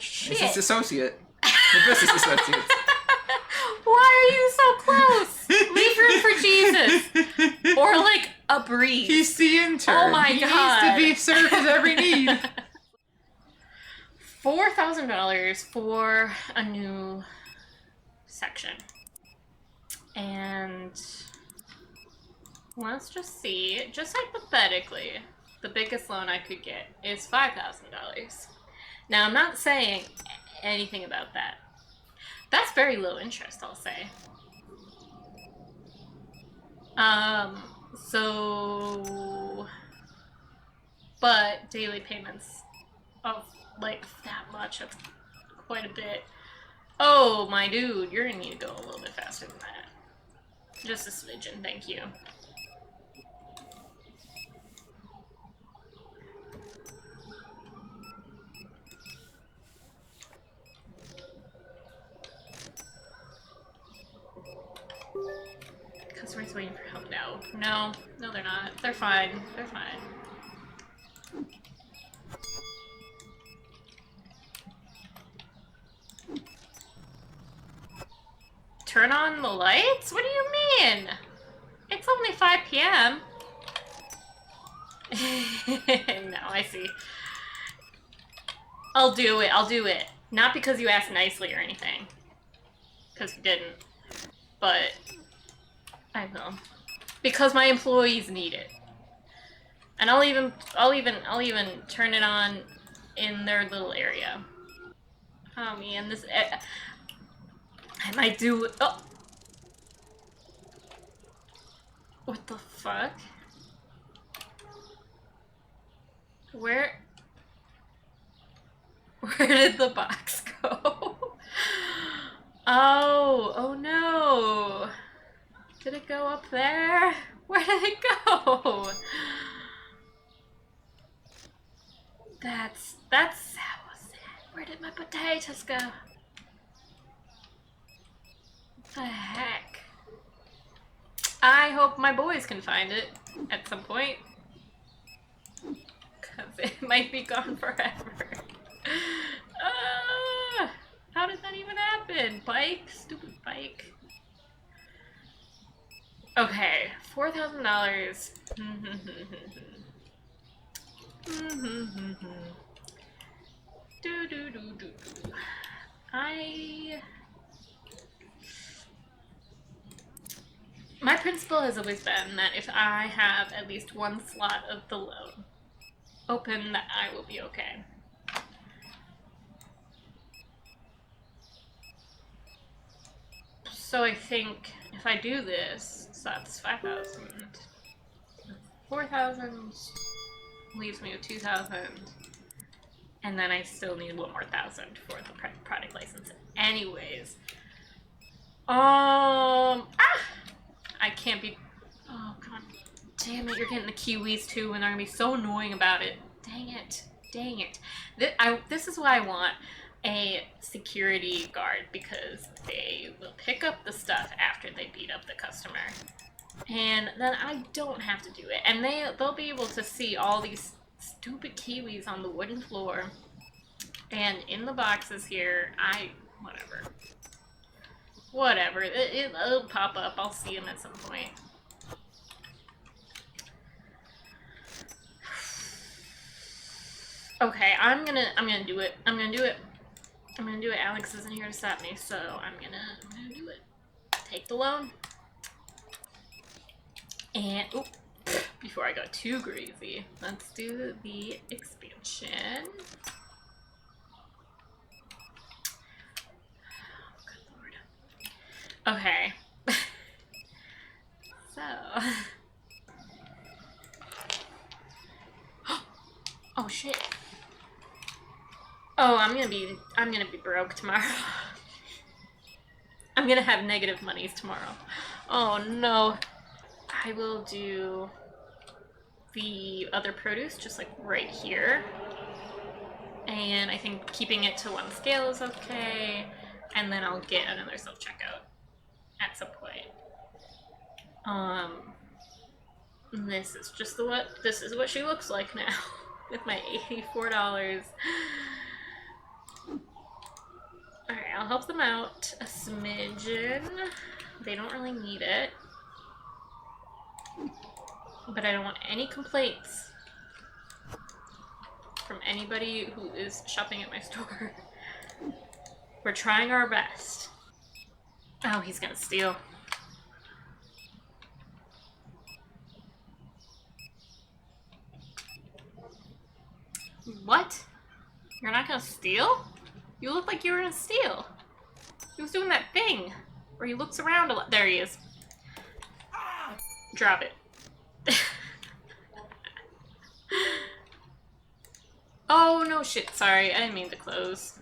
shit. It's his associate. The business associate. Why are you so close? Leave room for Jesus. Or like a breeze. He's the intern. Oh my he god. He needs to be served his every need. $4,000 for a new section. And let's just see, just hypothetically, the biggest loan I could get is $5,000. Now, I'm not saying anything about that. That's very low interest, I'll say. But daily payments of like that much, of quite a bit. Oh, my dude, you're gonna need to go a little bit faster than that. Just a smidgen, thank you. Customers waiting for help. No, they're not. They're fine. They're fine. Turn on the lights? What do you mean? It's only 5 p.m. No, I see. I'll do it. Not because you asked nicely or anything. Because you didn't. But I will. Because my employees need it. And I'll even turn it on in their little area. Oh man, this I might do. Oh, what the fuck? Where did the box go? Oh no! Did it go up there? Where did it go? That's how was it? Where did my potatoes go? What the heck? I hope my boys can find it at some point. Cause it might be gone forever. How did that even happen? Bike? Stupid bike. Okay, $4,000. My principle has always been that if I have at least one slot of the loan open, that I will be okay. So I think if I do this, so that's 5,000. 4,000 leaves me with 2,000. And then I still need one more 1,000 for the product license anyways. I can't be... Oh, God damn it, you're getting the Kiwis too, and they're gonna be so annoying about it. Dang it. Dang it. This is why I want a security guard, because they will pick up the stuff after they beat up the customer. And then I don't have to do it. And they'll be able to see all these stupid Kiwis on the wooden floor. And in the boxes here, whatever. It'll pop up. I'll see them at some point. Okay, I'm gonna do it. I'm gonna do it. Alex isn't here to stop me, so I'm gonna do it. Take the loan. And before I go too crazy, let's do the expansion. Oh, good lord. Okay. So. Oh shit. Oh, I'm gonna be broke tomorrow. I'm gonna have negative monies tomorrow. Oh no. I will do the other produce just like right here. And I think keeping it to one scale is okay. And then I'll get another self-checkout at some point. This is what she looks like now with my $84. I'll help them out a smidgen. They don't really need it. But I don't want any complaints from anybody who is shopping at my store. We're trying our best. Oh, he's gonna steal. What? You're not gonna steal? You look like you were gonna steal. He was doing that thing where he looks around a lot. There he is. Drop it. Oh, no shit. Sorry. I didn't mean to close.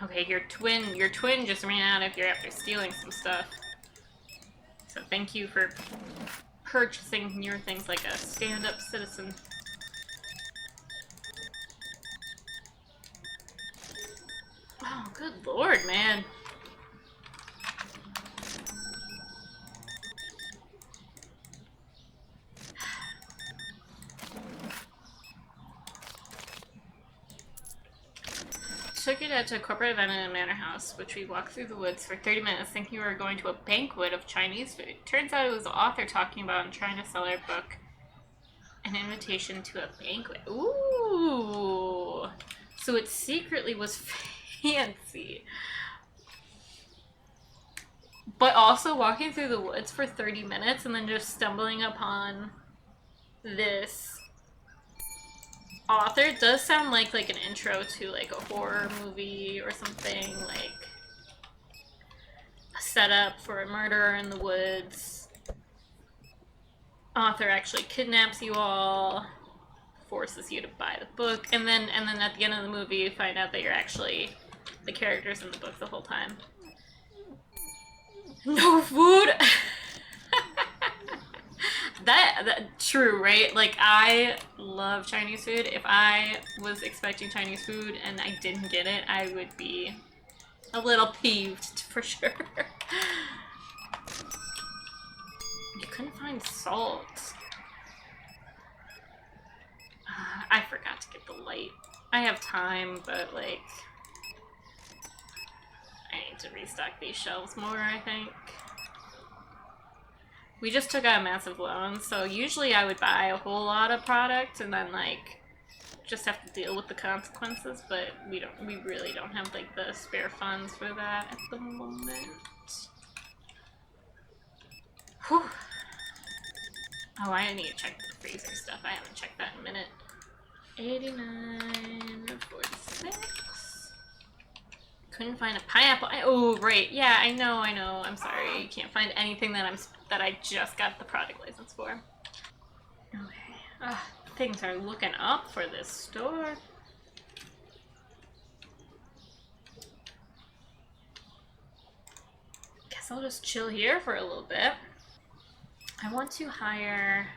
Okay, your twin just ran out of here after stealing some stuff. So thank you for purchasing your things like a stand-up citizen. Oh, good lord, man. Took it out to a corporate event in a manor house, which we walked through the woods for 30 minutes thinking we were going to a banquet of Chinese food. Turns out it was the author talking about and trying to sell our book. An invitation to a banquet. Ooh! So it secretly was fancy. But also walking through the woods for 30 minutes and then just stumbling upon this author does sound like an intro to like a horror movie or something, like a setup for a murder in the woods. Author actually kidnaps you all, forces you to buy the book, and then at the end of the movie you find out that you're actually the characters in the book the whole time. No food. That true, right? Like, I love Chinese food. If I was expecting Chinese food and I didn't get it, I would be a little peeved for sure. You couldn't find salt. I forgot to get the light. I have time, but like, I need to restock these shelves more, I think. We just took out a massive loan, so usually I would buy a whole lot of product and then like just have to deal with the consequences, but we really don't have like the spare funds for that at the moment. Whew. Oh, I need to check the freezer stuff. I haven't checked that in a minute. 89.46. Couldn't find a pineapple. Oh, right. Yeah, I know. I'm sorry. You can't find anything that I just got the product license for. Okay. Things are looking up for this store. Guess I'll just chill here for a little bit. I want to hire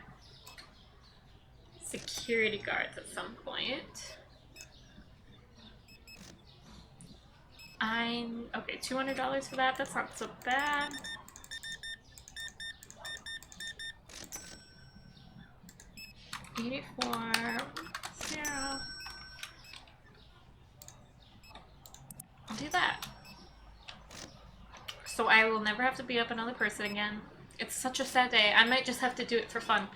security guards at some point. Okay, $200 for that. That's not so bad. $84.0. I'll do that. So I will never have to beat up another person again. It's such a sad day. I might just have to do it for fun.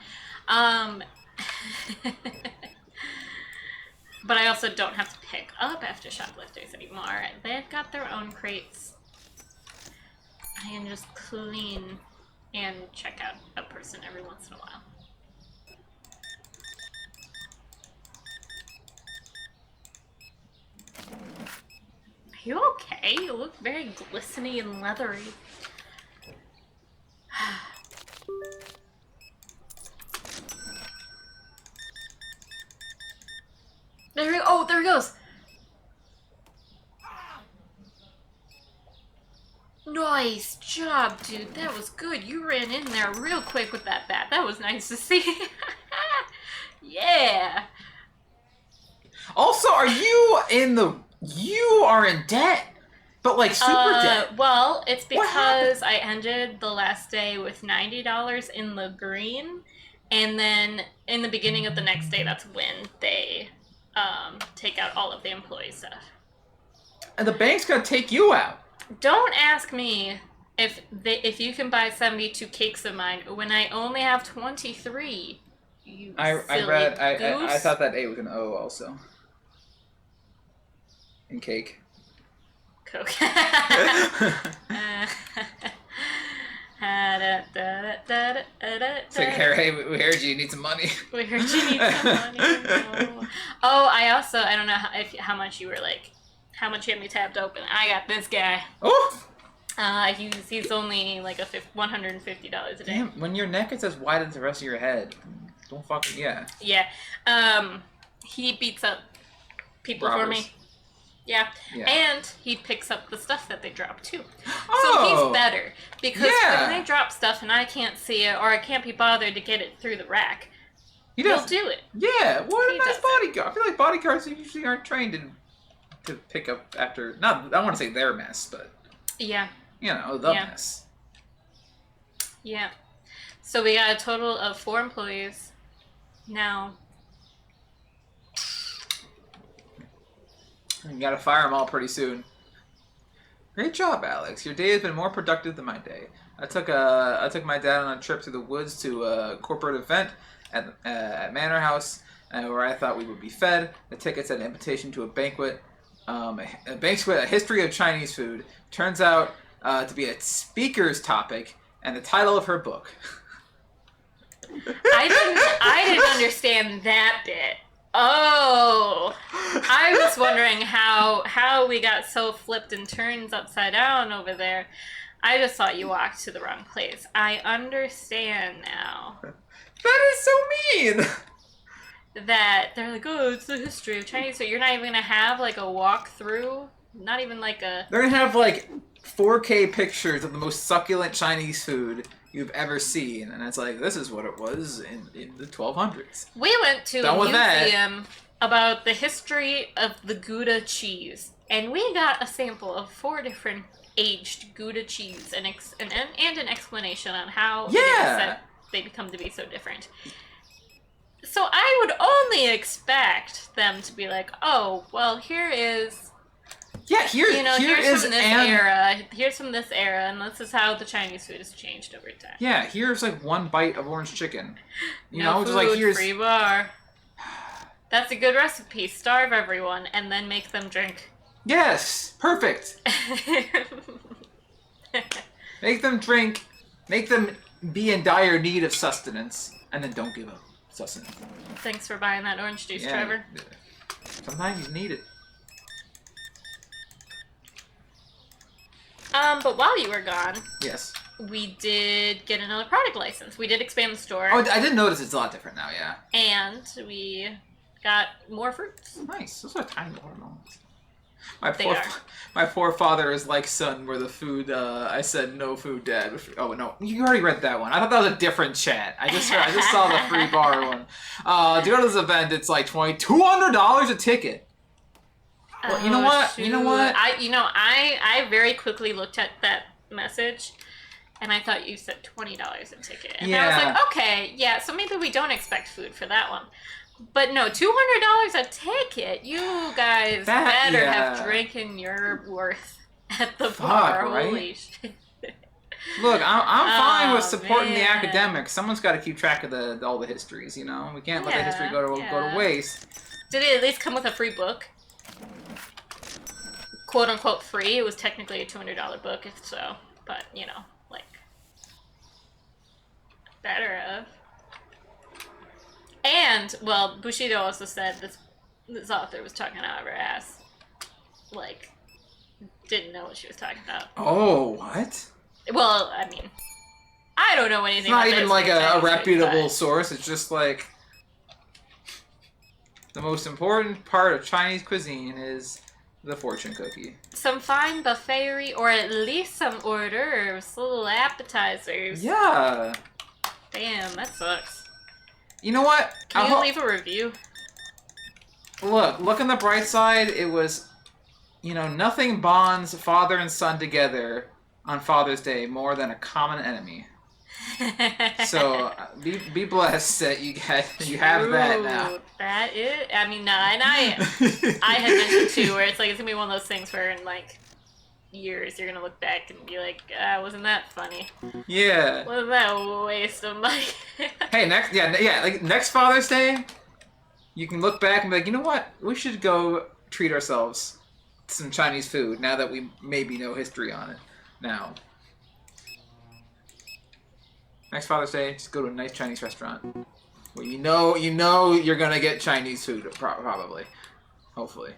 But I also don't have to pick up after shoplifters anymore. They've got their own crates. I can just clean and check out a person every once in a while. Are you okay? You look very glistening and leathery. There he goes. Nice job, dude. That was good. You ran in there real quick with that bat. That was nice to see. Yeah. Also, you are in debt, but like super debt. Well, it's because I ended the last day with $90 in the green, and then in the beginning of the next day, that's when they take out all of the employee stuff. And the bank's gonna take you out. Don't ask me if you can buy 72 cakes of mine when I only have 23. You I read. goose. I thought that A was an O also. In cake. Coke. It's like, hey, we heard you need some money. We heard you need some money. No. Oh, I don't know how much you were like, how much you had me tapped open. I got this guy. Oh! He's only like $150 a day. Damn, when your neck is as wide as the rest of your head, don't fucking, yeah. Yeah. He beats up people Robbers. for me. Yeah. Yeah. And he picks up the stuff that they drop too. Oh! So he's better. Because Yeah. when they drop stuff and I can't see it or I can't be bothered to get it through the rack, He he'll does. do it. Yeah, what a He nice does it. bodyguard. I feel like bodyguards usually aren't trained to pick up after, not, I want to say their mess, but, Yeah. you know, the Yeah. mess. Yeah. So we got a total of 4 employees now. You gotta fire them all pretty soon. Great job, Alex. Your day has been more productive than my day. I took my dad on a trip to the woods to a corporate event at Manor House, where I thought we would be fed. The tickets had an invitation to a banquet, a history of Chinese food. Turns out to be a speaker's topic and the title of her book. I didn't understand that bit. Oh, I was wondering how we got so flipped and turned upside down over there. I just thought you walked to the wrong place. I understand now. That is so mean! That they're like, oh, it's the history of Chinese. So you're not even gonna have like a walkthrough? Not even like a... They're gonna have like 4K pictures of the most succulent Chinese food you've ever seen, and it's like, this is what it was in the 1200s. We went to Done a with that. museum about the history of the Gouda cheese, and we got a sample of 4 different aged Gouda cheese and an explanation on how it is that they become to be so different. So I would only expect them to be like, oh, well, here is... Yeah, here's from this era. Here's from this era, and this is how the Chinese food has changed over time. Yeah, here's like one bite of orange chicken. You No know, food, just like here's free bar. That's a good recipe. Starve everyone and then make them drink. Yes, perfect. Make them drink, make them be in dire need of sustenance, and then don't give up sustenance. Thanks for buying that orange juice, Trevor. Sometimes you need it. But while you were gone, Yes. we did get another product license. We did expand the store. Oh, I didn't notice it's a lot different now, yeah. And we got more fruits. Nice. Those are tiny watermelons. They are. My poor father is like son, where the food, I said no food, Dad. Oh, no. You already read that one. I thought that was a different chat. I just saw the free bar one. To go to this event, it's like $200 a ticket. Well, you know what? Shoot. You know what? I very quickly looked at that message, and I thought you said $20 a ticket. And I was like, okay, yeah, so maybe we don't expect food for that one. But no, $200 a ticket. You guys better have drinking your worth at the bar. Right? Holy shit. Look, I'm fine with supporting the man. academics. Someone's got to keep track of all the histories, you know? We can't let the history go to waste. Did it at least come with a free book? Quote unquote free. It was technically a $200 book, if so. But, you know, like, better of. And, well, Bushido also said this author was talking out of her ass. Like, didn't know what she was talking about. Oh, what? Well, I mean, I don't know anything It's not about even this like a Chinese food, reputable but- source. It's just like the most important part of Chinese cuisine is the fortune cookie. Some fine buffetery, or at least some hors d'oeuvres, little appetizers. Yeah. Damn, that sucks. You know what? Can you leave a review? look on the bright side. It was, nothing bonds father and son together on Father's Day more than a common enemy. So be blessed that you have that now. That is, I mean, and I had mentioned too, where it's like it's gonna be one of those things where in like years you're gonna look back and be like, wasn't that funny? Yeah. Wasn't that a waste of money? Hey, next Father's Day, you can look back and be like, you know what? We should go treat ourselves to some Chinese food now that we maybe know history on it now. Next Father's Day, just go to a nice Chinese restaurant where you know you're gonna get Chinese food probably, hopefully.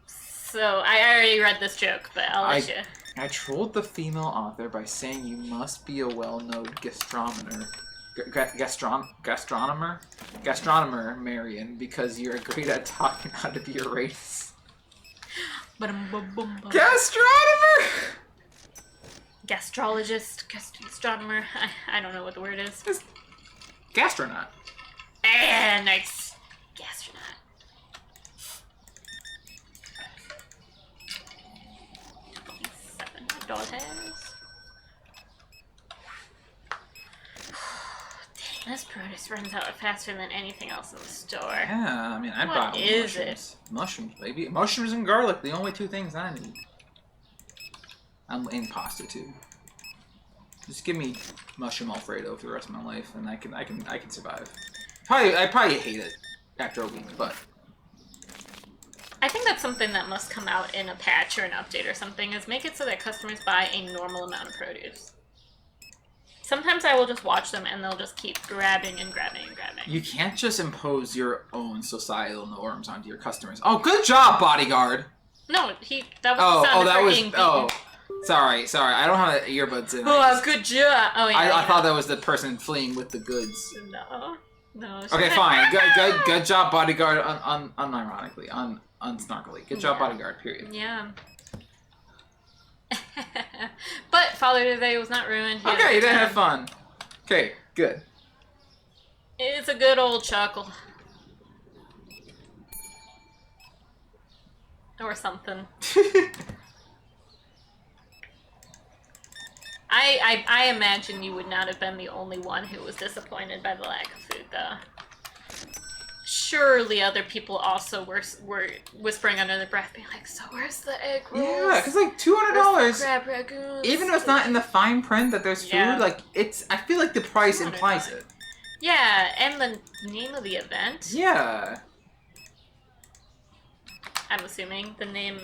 So I already read this joke, but I'll let you. I trolled the female author by saying you must be a well-known gastronomer, Marion, because you're great at talking how to be a racist. Gastronomer. Gastrologist, gastronomer. I don't know what the word is. Gastronaut. Nice. Gastronaut. $7. Dang, this produce runs out faster than anything else in the store. Yeah, I mean, I bought mushrooms. It? Mushrooms, baby. Mushrooms and garlic, the only two things I need. I'm in pasta too. Just give me mushroom Alfredo for the rest of my life, and I can survive. I probably hate it after a week, but I think that's something that must come out in a patch or an update or something, is make it so that customers buy a normal amount of produce. Sometimes I will just watch them and they'll just keep grabbing and grabbing and grabbing. You can't just impose your own societal norms onto your customers. Oh, good job, Bodyguard! No, that was the sound of her being beaten. Sorry. I don't have earbuds in. Oh, good job. Oh, yeah. I thought that was the person fleeing with the goods. No. Okay, fine. Good job, Bodyguard. Unironically, unsnarkily. Good job, Bodyguard. Period. Yeah. But Father's Day was not ruined. Okay, you didn't have fun. Okay, good. It's a good old chuckle. Or something. I imagine you would not have been the only one who was disappointed by the lack of food, though. Surely other people also were whispering under their breath, being like, "So where's the egg rolls? Yeah, because like $200, crab ragoons? Even though it's not in the fine print that there's food, like I feel like the price implies it. Yeah, and the name of the event. Yeah. I'm assuming the name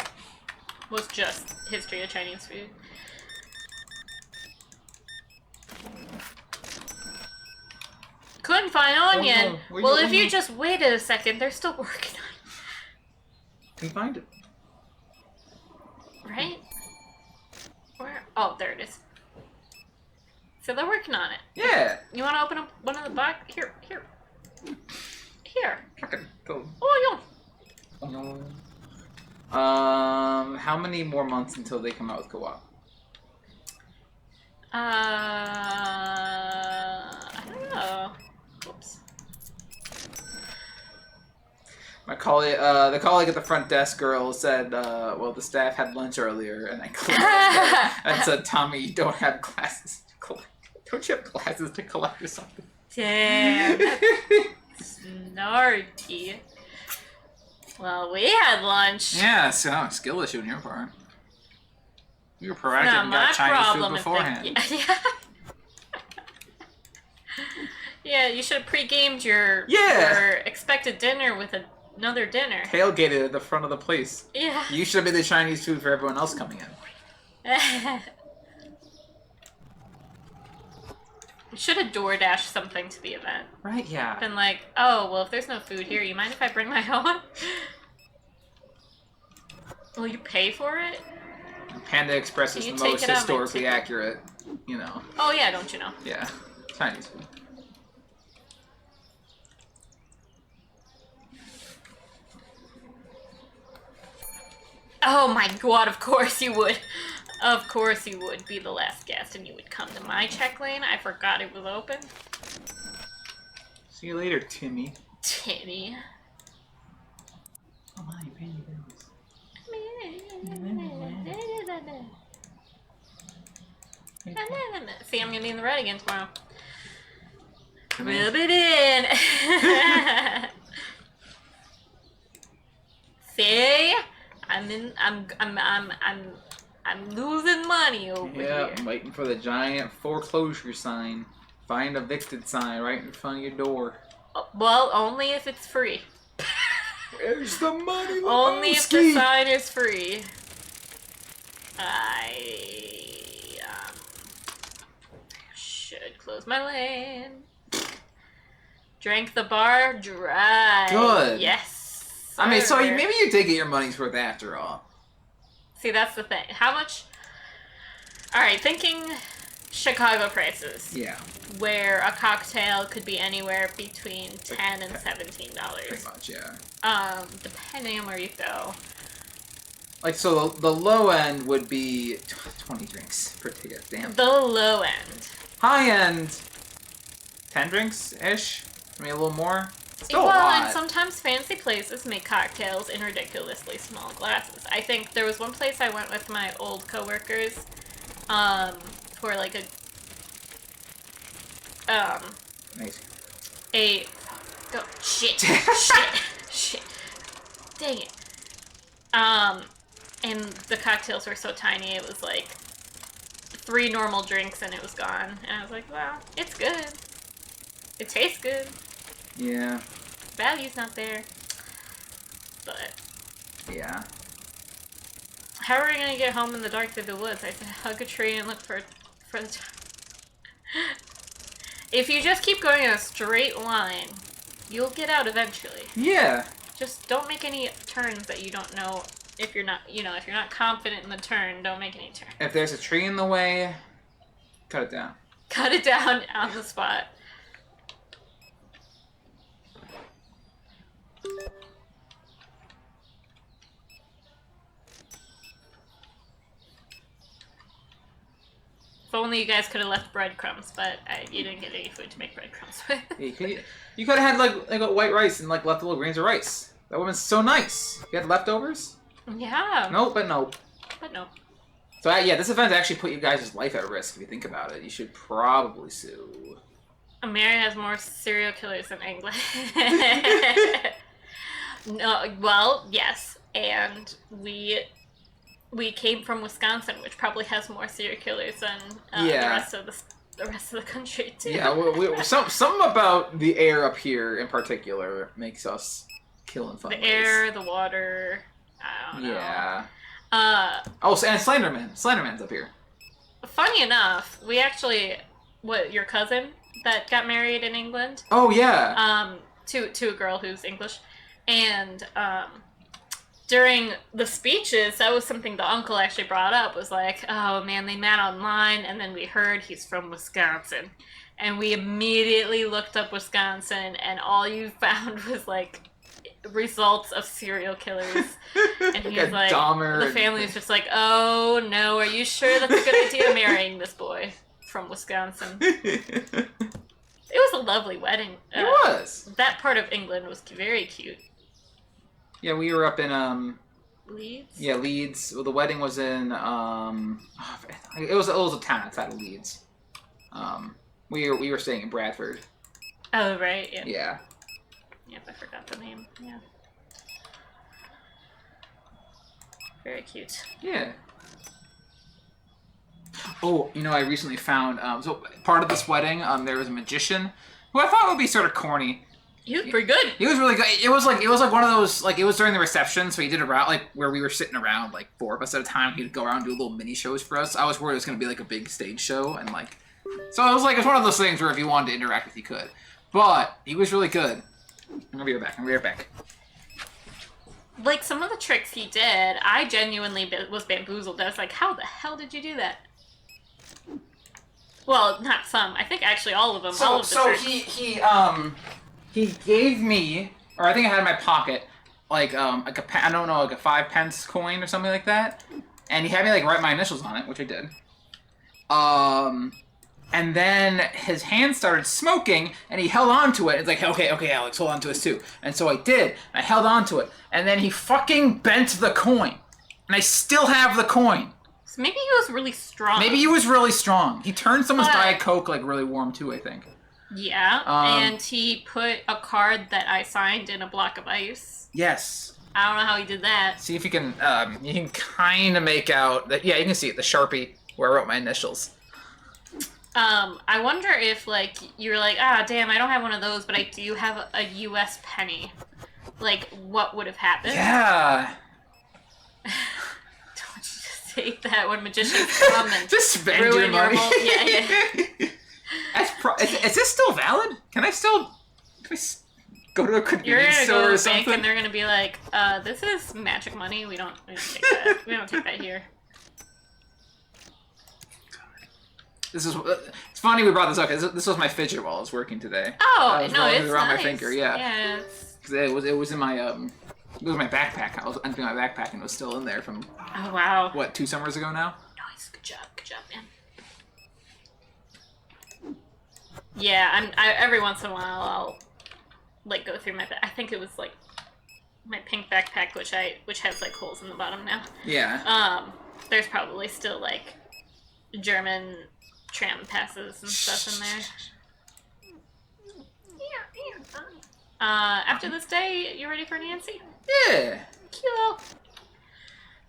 was just History of Chinese Food. Couldn't find onion. Oh, no. Well, if you just waited a second, they're still working on it. Can find it. Right? Where? Oh, there it is. So they're working on it. Yeah. You want to open up one of the box? Here. Okay, go. Oh, yo. How many more months until they come out with co-op? I don't know. Oops. My colleague, the colleague at the front desk girl said, well, the staff had lunch earlier, and I clicked and said, Tommy, you don't have glasses to collect. Don't you have glasses to collect or something? Damn. Snarky. Well, we had lunch. Yeah, so skill issue on your part. You were proactive and got Chinese food beforehand. Yeah. Yeah, you should have pre-gamed your expected dinner with another dinner. Tailgated at the front of the place. Yeah. You should have been the Chinese food for everyone else coming in. We should have DoorDashed something to the event. Right, yeah. Been like, oh, well, if there's no food here, you mind if I bring my own? Will you pay for it? Panda Express is the most historically accurate, you know. Oh, yeah, don't you know? Yeah. Chinese food. Oh my god, of course you would. Of course you would be the last guest and you would come to my check lane. I forgot it was open. See you later, Timmy. Timmy. See, I'm gonna be in the red again tomorrow. Rub it in. See, I'm losing money over here. Yeah, I'm waiting for the giant foreclosure sign. Find evicted sign right in front of your door. Well, only if it's free. Where's the money? Only if the sign is free. I should close my lane. Drank the bar dry. Good. Yes. I mean, so sir. maybe you did get your money's worth after all. See, that's the thing. How much? All right, thinking Chicago prices. Yeah. Where a cocktail could be anywhere between $10 and $17. Pretty much, yeah. Depending on where you go. Like, so the low end would be 20 drinks per ticket. Damn. The low end. High end, 10 drinks-ish. I mean, a little more. Still a well, lot. and sometimes fancy places make cocktails in ridiculously small glasses. I think there was one place I went with my old coworkers, for like Nice. Shit. Dang it. And the cocktails were so tiny, it was like 3 normal drinks and it was gone. And I was like, well, it's good. It tastes good. Yeah. Value's not there. But Yeah. how are we gonna get home in the dark through the woods? I said hug a tree and look for the If you just keep going in a straight line, you'll get out eventually. Yeah. Just don't make any turns that you don't know. If you're not, if you're not confident in the turn, don't make any turns. If there's a tree in the way, cut it down. Cut it down on the spot. If only you guys could have left breadcrumbs, but you didn't get any food to make breadcrumbs with. You could have had like a white rice and like left little grains of rice. That would have been so nice. You had leftovers? Yeah. Nope, but nope. But no. So yeah, this event actually put you guys' life at risk if you think about it. You should probably sue. America has more serial killers than England. No, well, yes, and we came from Wisconsin, which probably has more serial killers than the rest of the country too. Yeah, something about the air up here in particular makes us kill in fun ways. The air, the water. I don't know. Yeah. And Slenderman's up here. Funny enough, we actually, your cousin that got married in England? Oh yeah. To a girl who's English, and during the speeches, that was something the uncle actually brought up. Was like, oh man, they met online, and then we heard he's from Wisconsin, and we immediately looked up Wisconsin, and all you found was like results of serial killers. And he was like, Dahmer. The family was just like, oh no, are you sure that's a good idea, marrying this boy from Wisconsin? It was a lovely wedding. It was. That part of England was very cute. Yeah, we were up in Leeds. Yeah, Leeds. Well, the wedding was in it was a town outside of Leeds. We were staying in Bradford. Oh right, yeah. Yeah. Yep, I forgot the name. Yeah. Very cute. Yeah. Oh, I recently found so part of this wedding, there was a magician who I thought would be sort of corny. He was pretty good. He was really good. It was like one of those, like, it was during the reception, so he did a route like where we were sitting around like 4 of us at a time. He'd go around and do little mini shows for us. I was worried it was gonna be like a big stage show, and like, so it was like, it's one of those things where if you wanted to interact with, you could. But he was really good. I'm gonna be right back. Like some of the tricks he did, I genuinely was bamboozled. I was like, how the hell did you do that? Well, not some. I think actually all of them. All of the tricks. He gave me, or I think I had in my pocket, like like a 5 pence coin or something like that, and he had me like write my initials on it, which I did. And then his hand started smoking, and he held on to it. It's like, okay, Alex, hold on to this too. And so I did. I held on to it, and then he fucking bent the coin, and I still have the coin. So maybe he was really strong. Maybe he was really strong. He turned someone's Diet Coke like really warm too, I think. Yeah, and he put a card that I signed in a block of ice. Yes. I don't know how he did that. See if you can kind of make out that. Yeah, you can see it. The Sharpie where I wrote my initials. I wonder if, like, you were like, ah, damn, I don't have one of those, but I do have a U.S. penny. Like, what would have happened? Yeah. Don't you just hate that when magicians come and just spend ruin your money. Yeah. Is this still valid? Can I go to a convenience store or something? Bank and they're gonna be like, this is magic money. We don't take that. We don't take that here. It's funny we brought this up. This was my fidget while I was working today. Oh, no, it's around nice. my finger, yeah. Yeah. Because it was in my it was my backpack. I was emptying my backpack and it was still in there from. Oh wow. What, 2 summers ago now? Nice, good job, man. Yeah, every once in a while I'll like go through I think it was like my pink backpack, which has like holes in the bottom now. Yeah. There's probably still like German tram passes and stuff in there. After this day, you ready for Nancy? Yeah. Cute.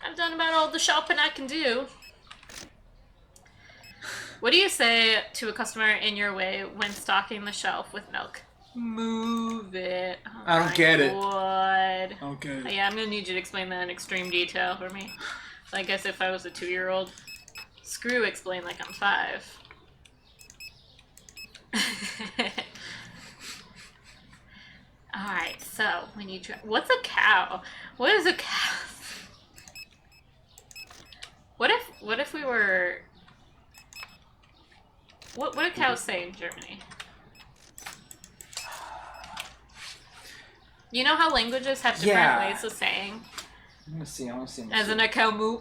I've done about all the shopping I can do. What do you say to a customer in your way when stocking the shelf with milk? Move it. Oh, I don't get it. God. Okay. Yeah, I'm gonna need you to explain that in extreme detail for me. So I guess if I was a 2-year-old, screw explain like I'm 5. Alright, so when you try. What's a cow? What is a cow? What if we were. What do cows say in Germany? You know how languages have different ways of saying? I want to see. As in a cow moo.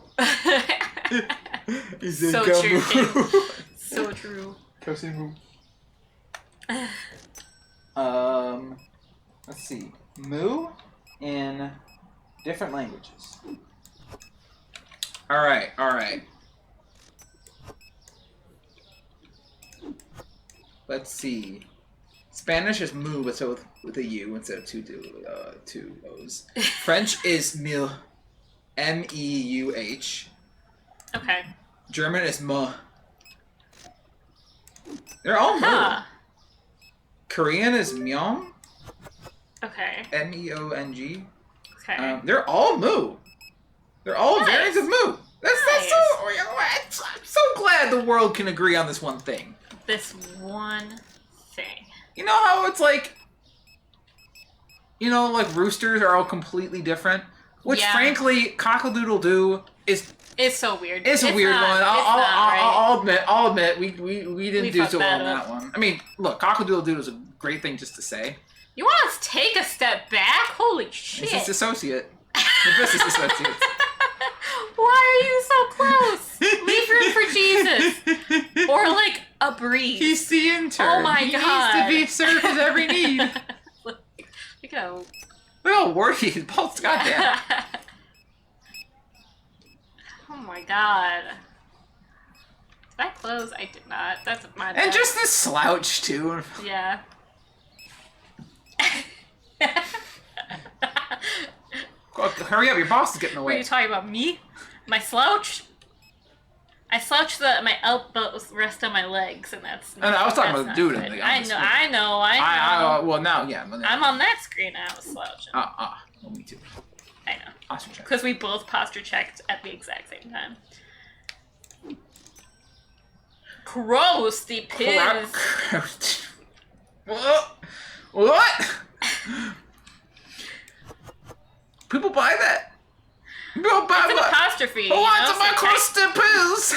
So true. So true. Let's see. Moo in different languages. All right. Let's see. Spanish is moo, but so with a U instead of two O's. French is mil, M-E-U-H. Okay. German is me. They're all moo. Korean is myeong. Okay. M-E-O-N-G. Okay. They're all moo. They're all variants of moo. That's so. I'm so glad the world can agree on this one thing. This one thing. You know how it's like. Like roosters are all completely different. Which, frankly, cock-a-doodle-doo is. It's so weird. It's a weird one. I'll admit, we didn't do so well on that one. I mean, look, cock-a-doodle-doo is a great thing just to say. You want us to take a step back? Holy shit! It's his associate. The business associate. Why are you so close? Leave room for Jesus. Or like a breeze. He's the intern. Oh my God. He needs to be served his every need. Look how worried he's both. Goddamn. Oh my God. Did I close? I did not. That's my bad. And just this slouch too. Yeah. Hurry up, your boss is getting away. What are you talking about? Me? My slouch? I slouch my elbows rest on my legs, and that's. No, I was talking about the dude. I know. Well, now, yeah. I'm on that screen. I was slouching. Well, me too. I know. Posture check. Because we both posture checked at the exact same time. Gross, the piss. What? People buy that. People buy it's an apostrophe. What's my crusty pills?